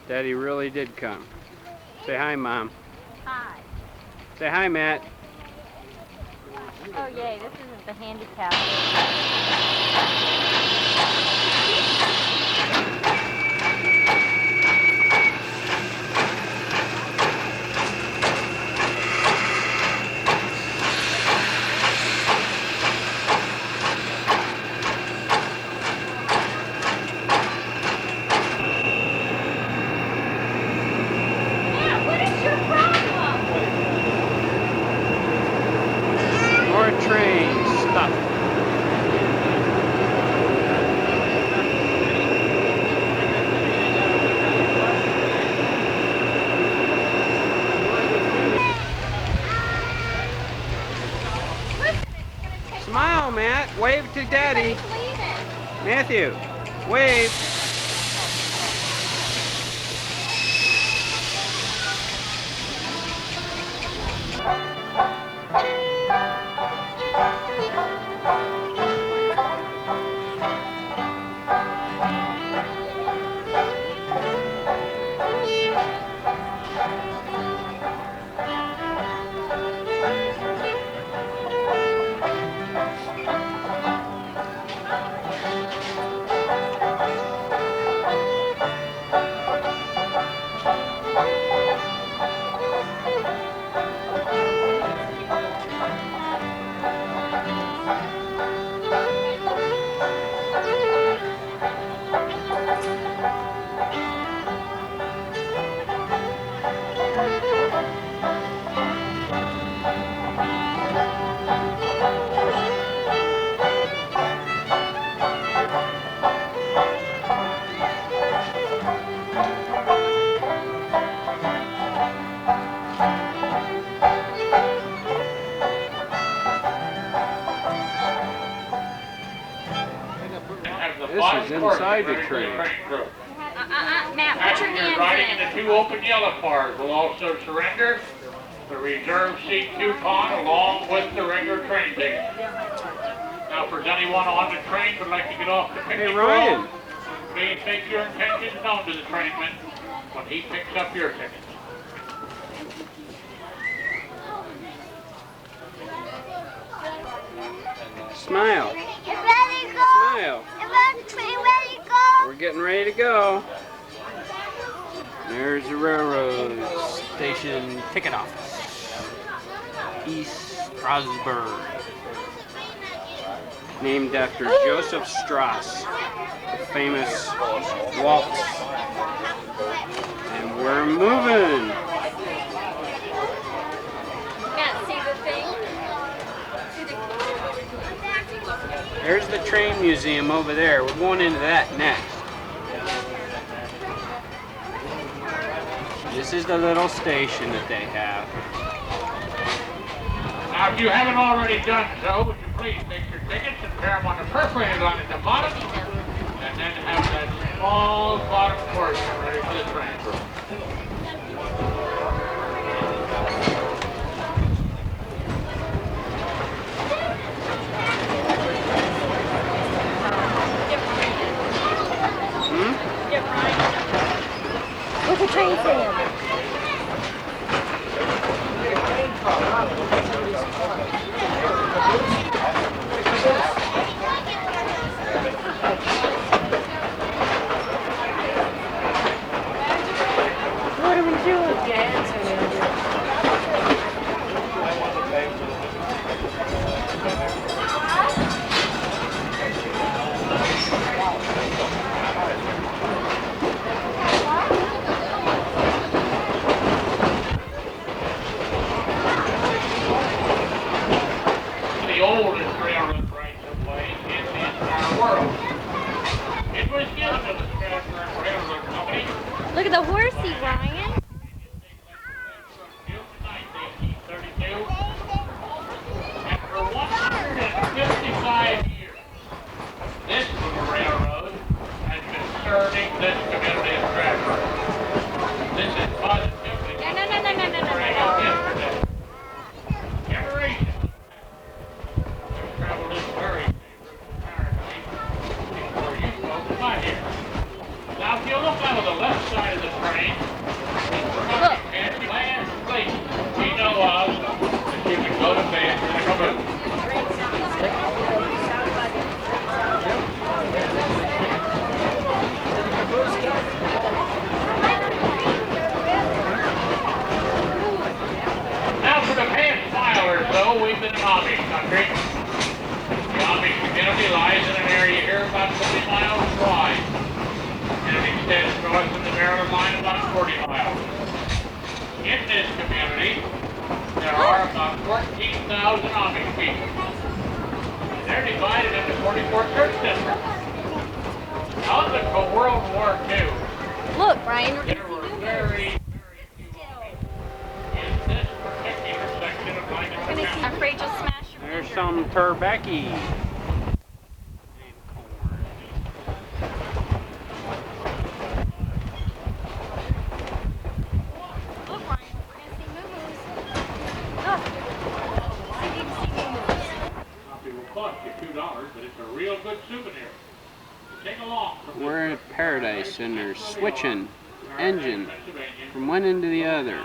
Daddy really did come. Say hi, Mom. Hi. Say hi, Matt. Oh, yay, this isn't the handicap. More train stuff. Smile, Matt. Wave to Daddy. Matthew, wave. This is inside the train. Matt, put your hands Riding in. in the two open yellow cars will also surrender the reserve seat coupon along with the regular train ticket. Now, if there's anyone on the train who would like to get off the picnic Ryan. please make your intentions known to the trainman when he picks up your ticket. Smile. Ready to go? Smile. Ready to go? We're getting ready to go. There's the railroad station ticket office. East Strasburg. Named after Joseph Strauss, the famous waltz. And we're moving. Matt, see the thing? There's the train museum over there. We're going into that next. This is the little station that they have. Now, if you haven't already done so, would you please take your tickets and pair them on the perforated line at the bottom, and then have that small bottom portion ready for the transfer. What's the train saying? What are we doing? Dancing. The oldest railroad right-of-way in the entire world. It was given to the Strasburg Railroad Company Look at the horsey, Ryan. June 9, 1832. After 155 years, this little railroad has been serving this community of Strasburg. This is positively yesterday. Generations have traveled this very favorite paradise before you folks got here. 1,000 Amish people. They're divided into 44 church districts. Out until World War II, Look, Brian, we're there gonna were see very movers. few Amish in this particular section of Lancaster I'm County. afraid you'll smash your There's finger. some turbecky. Look, Brian, we're gonna see moo-moos. Look. See moo-moos. Copy will cost you $2, but it's a real good souvenir. Take along. We're in paradise and they're switching engine from one end to the other.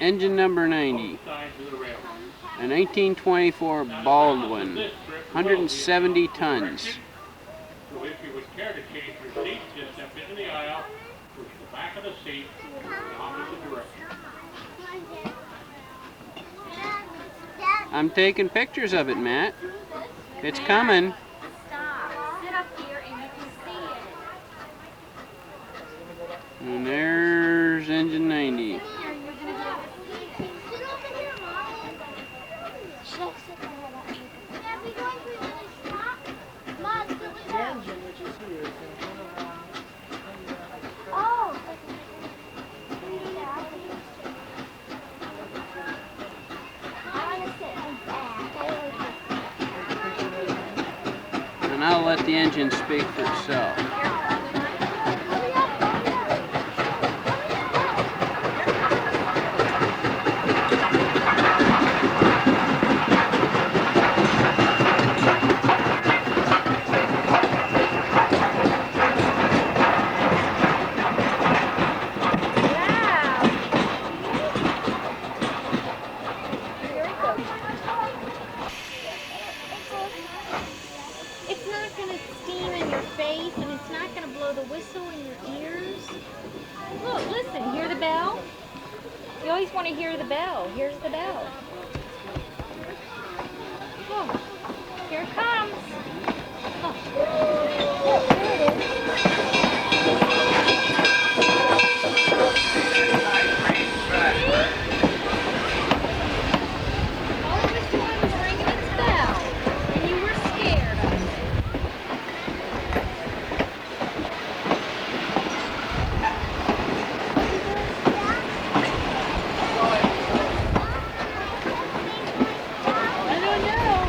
Engine number 90. A 1924 Baldwin, 170 tons. So if you would care to change your seat, just step into the aisle, push the back of the seat in the opposite direction. I'm taking pictures of it, Matt. It's coming. Stop. Sit up here and you can see it. And there's engine 90. Here, you're gonna be able to see it. Sit over here, Mom. Should I sit there? Are we going to really stop? Mom, sit down. The engine, which is here, is going to turn around. Oh. I want to sit in back. And I'll let the engine speak for itself. It's not going to steam in your face and it's not going to blow the whistle in your ears. Look, listen, hear the bell? You always want to hear the bell. Here's the bell. Oh, here it comes. Oh. Look, there it is. All of a sudden was ringing its bell, and you were scared of it. I don't know.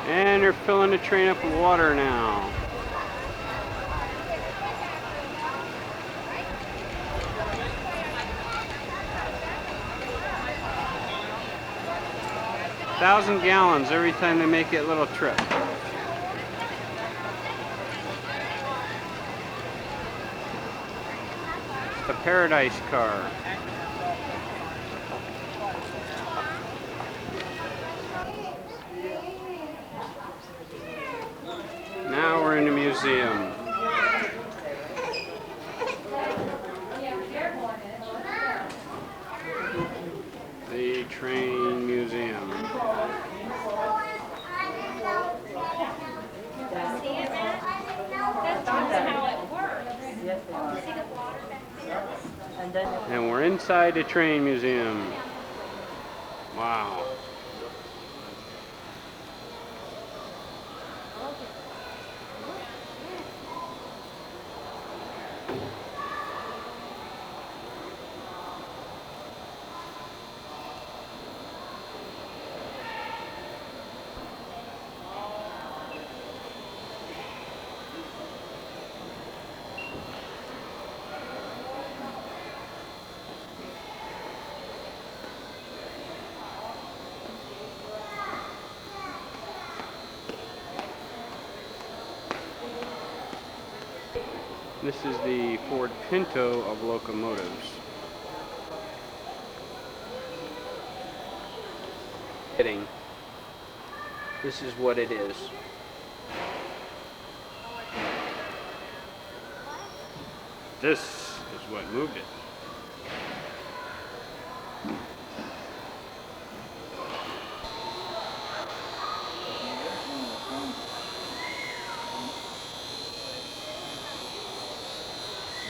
And they're filling the train up with water now. $1,000 gallons every time they make that little trip. The Paradise car. Now we're in the museum. The train museum. See it, Matt? That's how it works. Yes, See the water back there? and then And we're inside the train museum. Wow. This is the Ford Pinto of locomotives. Kidding. This is what it is. This is what moved it.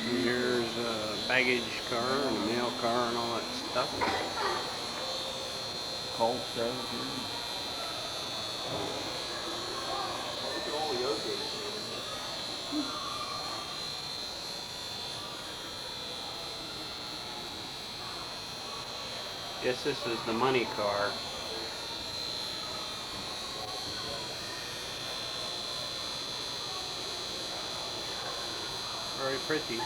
And here's a baggage car and a mail car and all that stuff. Cold stove here. Look at all the okay. Guess this is the money car. Very pretty.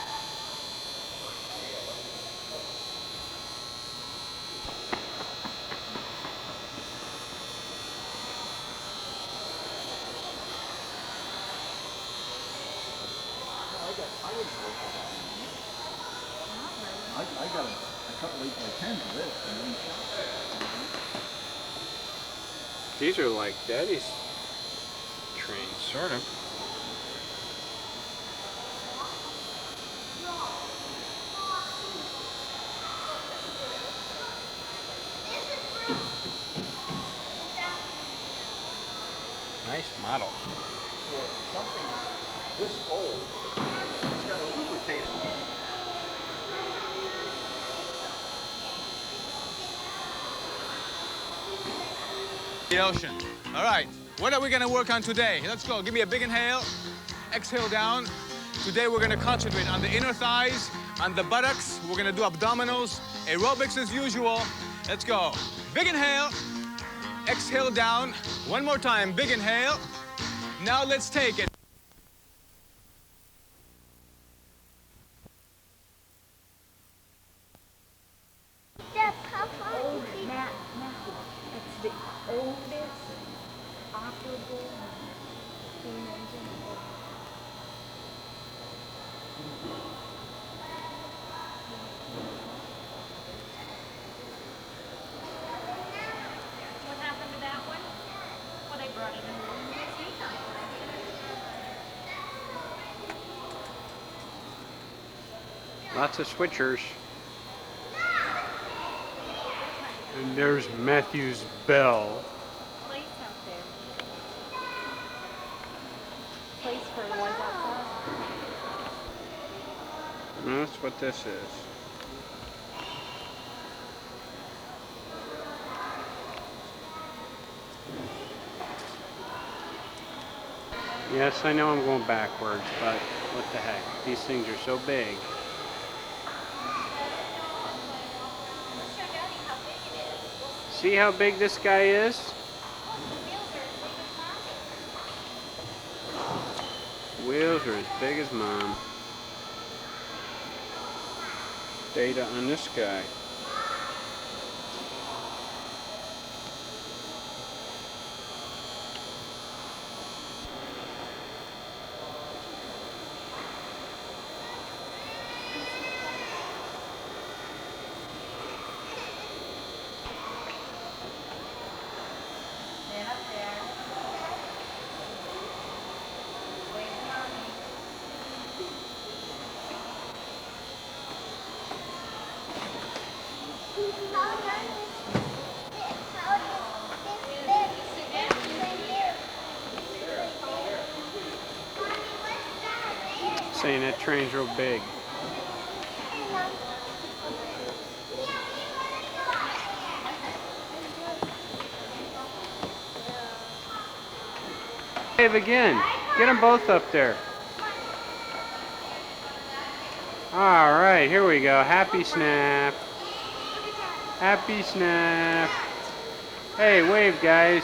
I got a couple 8x10s of this. These are like Daddy's trains, sort of. Nice model. For something this old, it's got a lubricator. The ocean. All right, what are we gonna work on today? Let's go, give me a big inhale, exhale down. Today we're gonna concentrate on the inner thighs, on the buttocks. We're gonna do abdominals, aerobics as usual. Let's go. Big inhale, exhale down. One more time, big inhale. Now let's take it. It's the oldest operable steam engine. What happened to that one? Well, they brought it in the museum. Lots of switchers. And there's Matthew's bell. Place out there. Place for the ones outside. And that's what this is. Yes, I know I'm going backwards, but what the heck? These things are so big. See how big this guy is? Wheels are as big as mom. Data on this guy. Saying that train's real big. Wave again. Get them both up there. All right, here we go. Happy snap. Happy snap. Hey, wave, guys.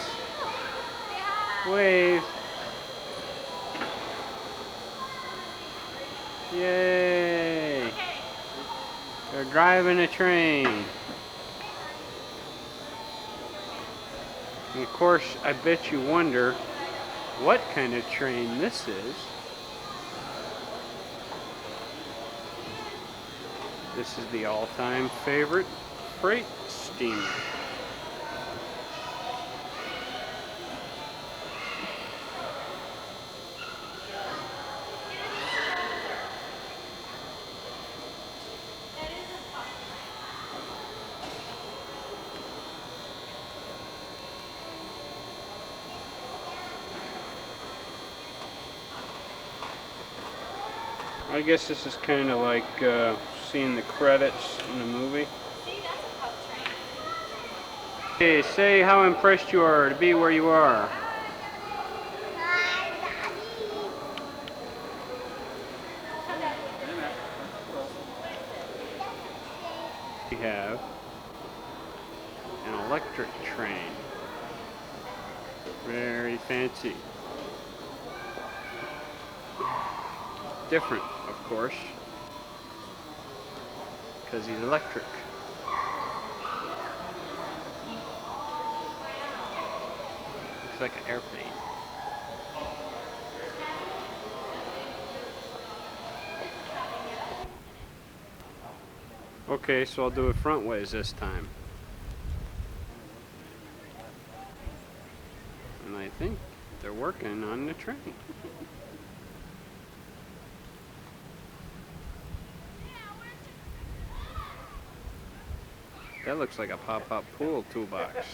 Wave. Yay. They're driving a train. And of course, I bet you wonder what kind of train this is. This is the all-time favorite freight steamer. I guess this is kind of like seeing the credits in a movie. See, that's a Okay, say how impressed you are to be where you are. We have an electric train. Very fancy. Different, of course, because he's electric. Looks like an airplane. Okay, so I'll do it front ways this time. And I think they're working on the train. That looks like a pop-up pool toolbox.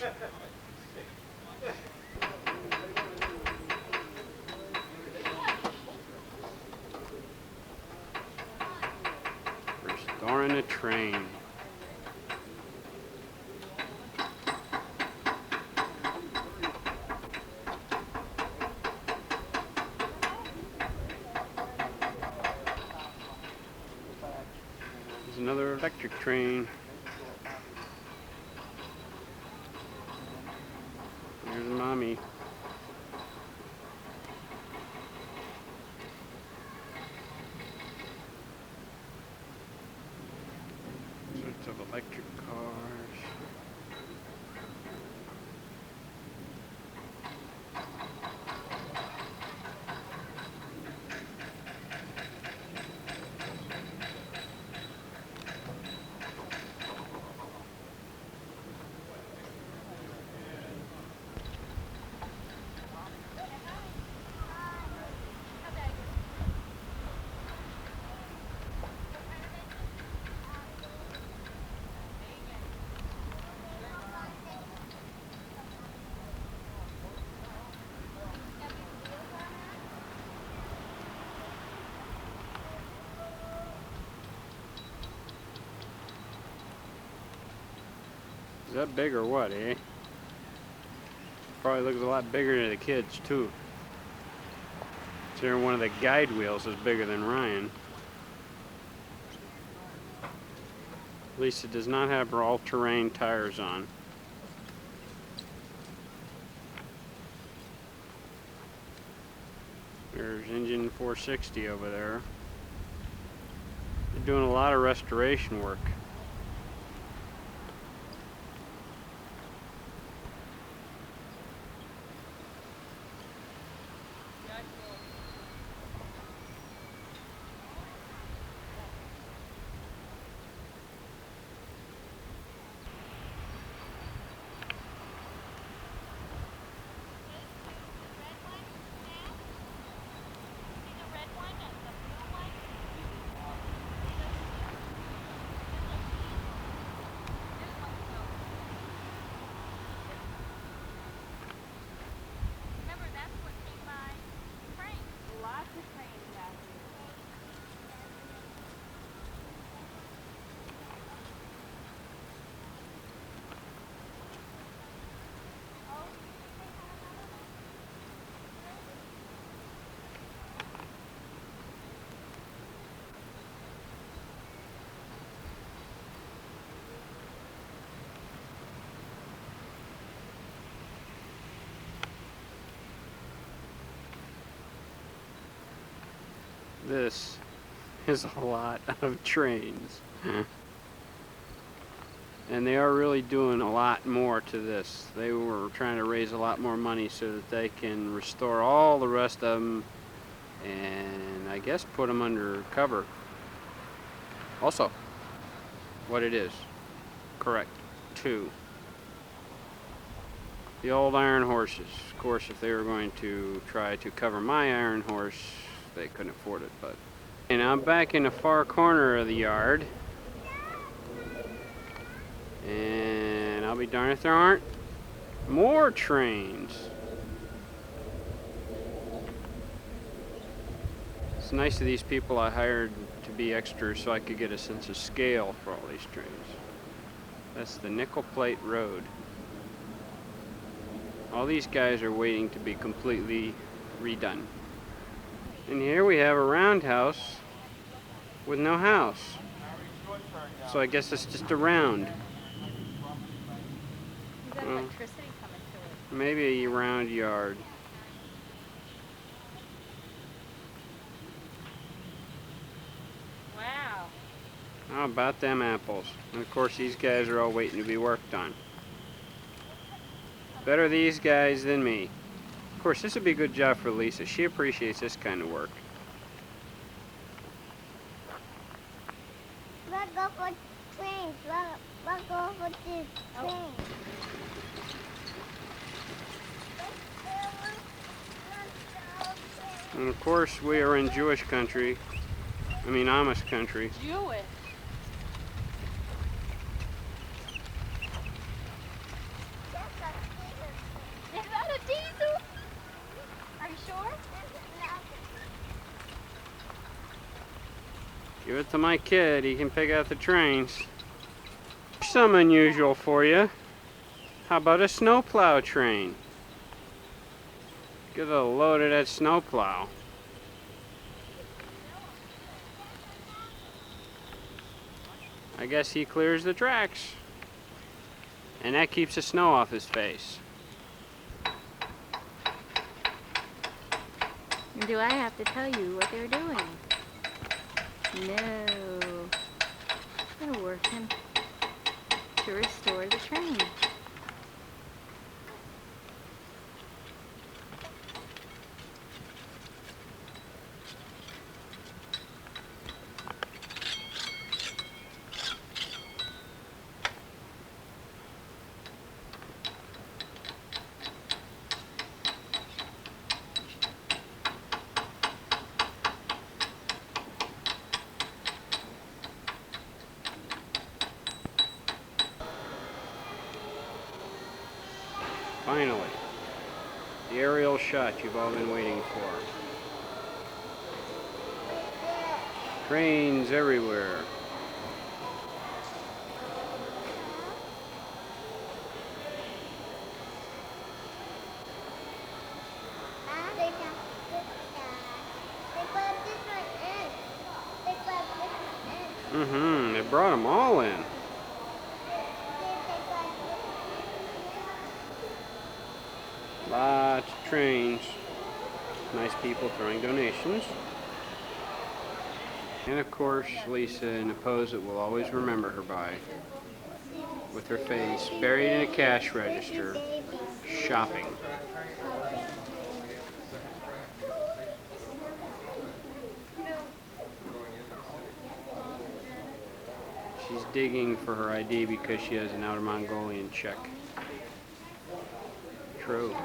Restoring the train. There's another electric train. There's Mommy. Sorts of electric cars. Is that big or what, eh? Probably looks a lot bigger to the kids, too. So one of the guide wheels is bigger than Ryan. At least it does not have all-terrain tires on. There's engine 460 over there. They're doing a lot of restoration work. This is a lot of trains. And they are really doing a lot more to this. They were trying to raise a lot more money so that they can restore all the rest of them and I guess put them under cover. Also, what it is, correct, 2. The old iron horses. Of course, if they were going to try to cover my iron horse, they couldn't afford it, but. And I'm back in the far corner of the yard. And I'll be darned if there aren't more trains. It's nice of these people I hired to be extras so I could get a sense of scale for all these trains. That's the Nickel Plate Road. All these guys are waiting to be completely redone. And here we have a roundhouse with no house. So I guess it's just a round. Is that electricity coming to it? Maybe a round yard. Wow. How about them apples? And of course these guys are all waiting to be worked on. Better these guys than me. Of course this would be a good job for Lisa. She appreciates this kind of work. Let's go for trains. Let's go for this train. And of course we are in Jewish country. I mean Amish country. Jewish. Is that a diesel? Are you sure? Give it to my kid, he can pick out the trains. Some unusual for you. How about a snowplow train? Get a load of that snowplow. I guess he clears the tracks. And that keeps the snow off his face. Do I have to tell you what they're doing? No. They're working to restore the train. Finally, the aerial shot you've all been waiting for. Trains everywhere. They brought them all in. Lots of trains. Nice people throwing donations. And of course, Lisa in a pose that we'll always remember her by. With her face buried in a cash register, shopping. She's digging for her ID because she has an Outer Mongolian check. True.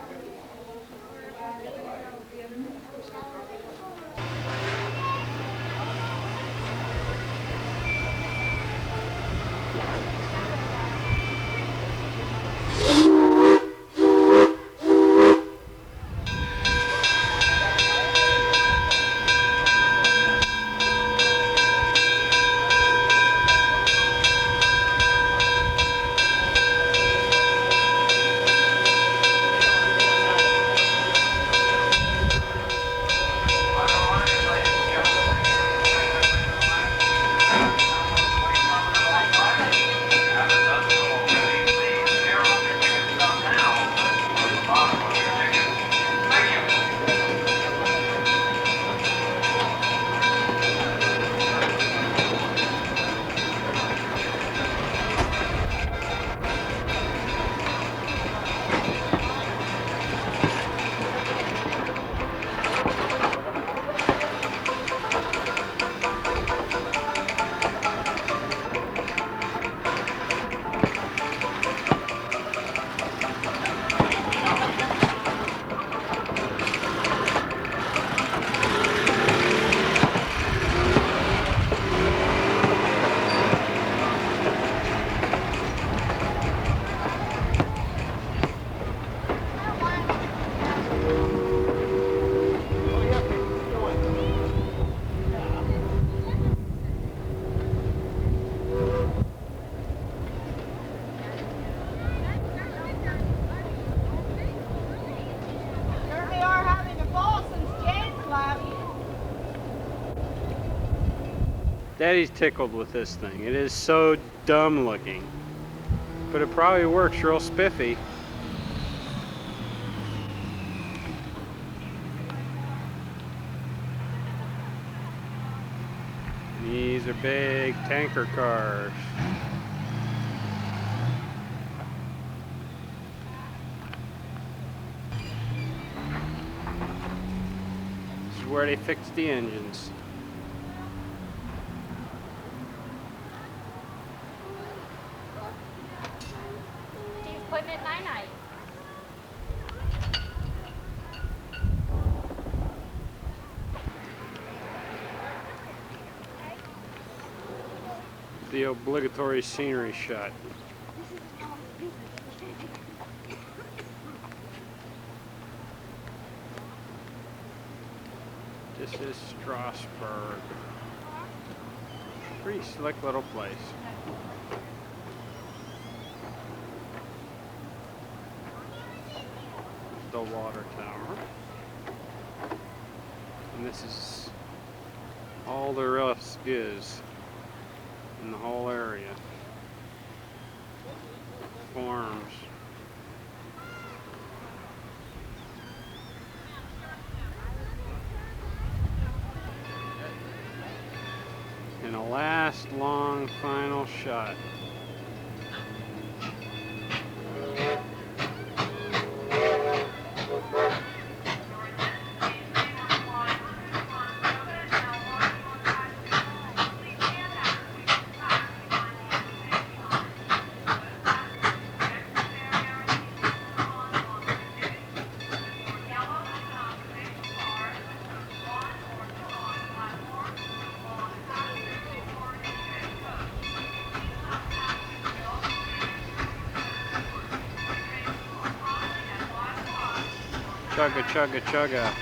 Daddy's tickled with this thing. It is so dumb looking, but it probably works real spiffy. These are big tanker cars. This is where they fix the engines. He's putting it night-night. The obligatory scenery shot. This is Strasburg. Pretty slick little place. The water tower. And this is all there else is in the whole area. Farms. And a last long final shot. Chugga, chugga, chugga.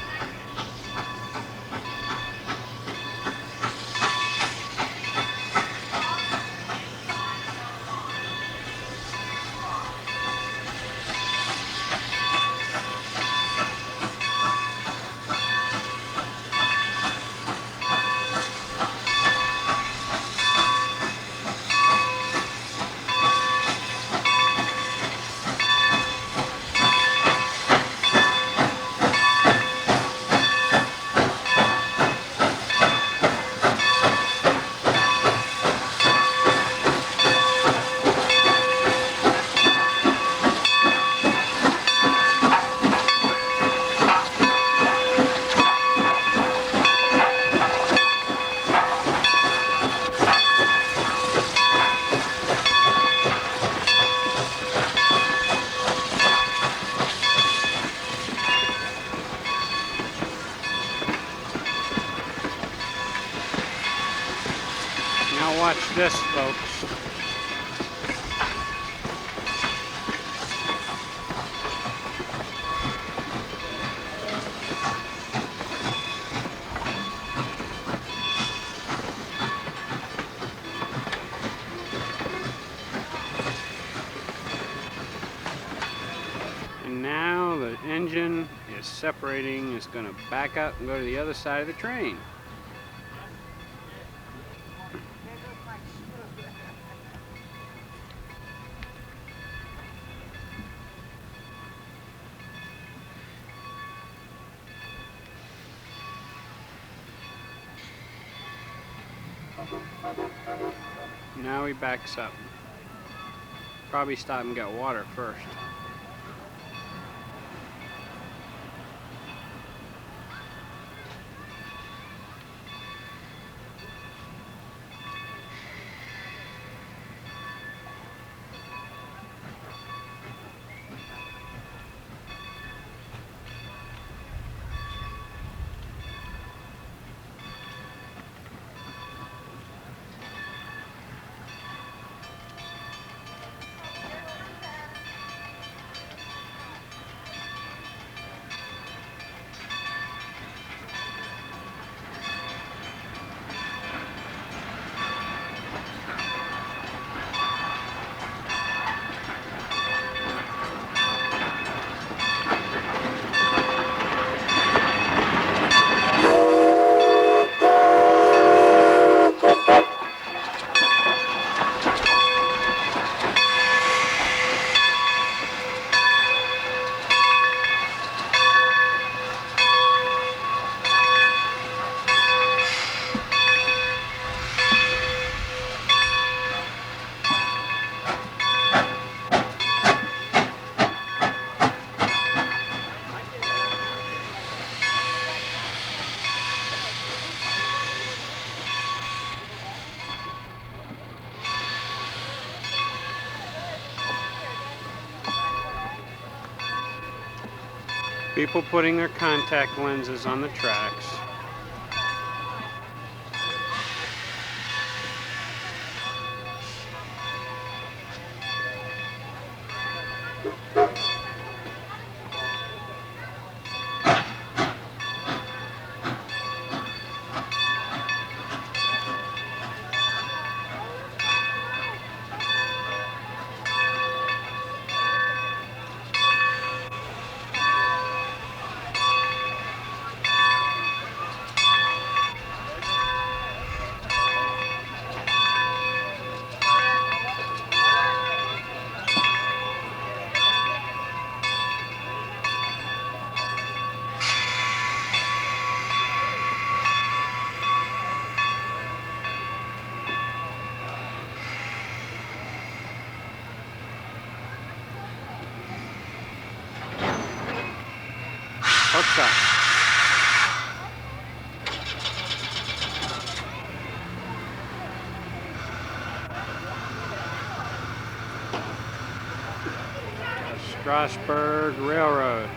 Now watch this, folks. And now the engine is separating. It's going to back up and go to the other side of the train. Now he backs up. Probably stop and get water first. People putting their contact lenses on the tracks. Hooked up. Strasburg Railroad.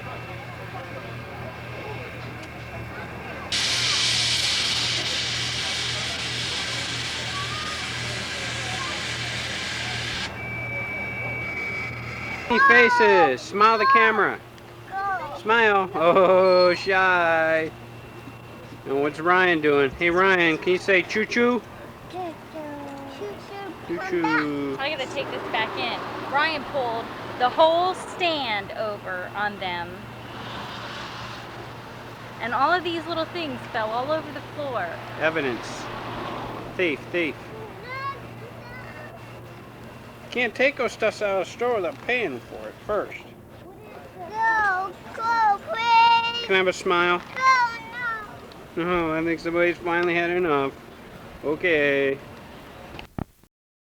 Faces, smile the camera. Smile. Oh, shy. And what's Ryan doing? Hey Ryan, can you say choo choo? Choo choo. I gotta take this back in. Ryan pulled the whole stand over on them. And all of these little things fell all over the floor. Evidence. Thief, thief. Can't take those stuffs out of the store without paying for it first. No, go, please. Can I have a smile? No, no. No, I think somebody's finally had enough. Okay.